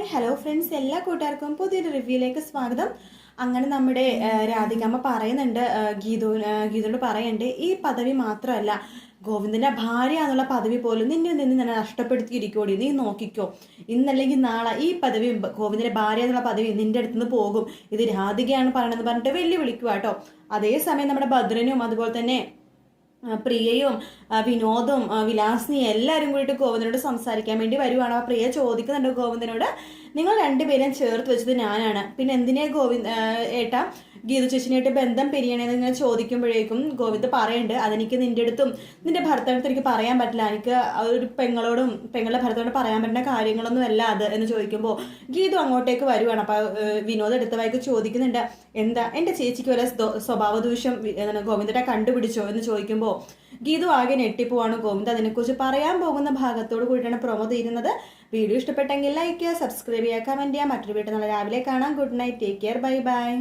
Hi hello friends, എല്ലാ കൂട്ടുകാർക്കും പുതിയൊരു റിവ്യൂയിലേക്ക് സ്വാഗതം. അങ്ങനെ നമ്മുടെ രാധികാമ്മ പറയുന്നുണ്ട്, ഗീതോട് പറയുന്നുണ്ട്, ഈ പദവി മാത്രമല്ല, ഗോവിന്ദന്റെ ഭാര്യ എന്നുള്ള പദവി പോലും നിന്നെ നഷ്ടപ്പെടുത്തിയിരിക്കോടി, നീ നോക്കിക്കോ, ഇന്നല്ലെങ്കിൽ നാളെ ഈ പദവി, ഗോവിന്ദന്റെ ഭാര്യ എന്നുള്ള പദവി നിന്റെ അടുത്ത് നിന്ന് പോകും. ഇത് രാധികയാണ് പറയണമെന്ന് പറഞ്ഞിട്ട് വെല്ലുവിളിക്കുക കേട്ടോ. അതേസമയം നമ്മുടെ ഭദ്രനും അതുപോലെ തന്നെ പ്രിയയും വിനോദും വിലാസിനിയും എല്ലാവരും കൂടിയിട്ട് ഗോവിന്ദനോട് സംസാരിക്കാൻ വേണ്ടി വരുവാണ്. ആ പ്രിയ ചോദിക്കുന്നുണ്ട് ഗോവിന്ദനോട്, നിങ്ങൾ രണ്ടുപേരും ചേർത്ത് വെച്ചത് ഞാനാണ്, പിന്നെ എന്തിനാ ഏട്ടാ ഗീതു ചേച്ചിനായിട്ട് ബന്ധം പിരിയണേന്ന് ഇങ്ങനെ ചോദിക്കുമ്പോഴേക്കും ഗോവിന്ദ് പറയുന്നുണ്ട്, അതെനിക്ക് നിന്റെ അടുത്തും നിന്റെ ഭർത്താവിനടുത്ത് എനിക്ക് പറയാൻ പറ്റില്ല, എനിക്ക് ഒരു പെങ്ങളുടെ ഭർത്താവിനോട് പറയാൻ പറ്റുന്ന കാര്യങ്ങളൊന്നും അല്ല അത് എന്ന് ചോദിക്കുമ്പോൾ ഗീതു അങ്ങോട്ടേക്ക് വരുവാണ്. അപ്പൊ വിനോദ് എടുത്ത വായിക്ക് ചോദിക്കുന്നുണ്ട്, എന്താ എൻ്റെ ചേച്ചിക്ക് വല്ല സ്വഭാവ ദൂഷ്യം ഗോവിന്ദനെ കണ്ടുപിടിച്ചോ എന്ന് ചോദിക്കുമ്പോൾ ഗീതു ആകെ ഞെട്ടിപ്പോവാണ്. ഗോവിന്ദ് അതിനെക്കുറിച്ച് പറയാൻ പോകുന്ന ഭാഗത്തോട് കൂടിയിട്ടാണ് പ്രൊമോ തീരുന്നത്. വീഡിയോ ഇഷ്ടപ്പെട്ടെങ്കിൽ ലൈക്ക് ചെയ്യുക, സബ്സ്ക്രൈബ് ചെയ്യുക, കമന്റ് ചെയ്യുക. മറ്റൊരു വീട്ടിൽ നാളെ രാവിലെ കാണാം. Good night, take care, bye bye.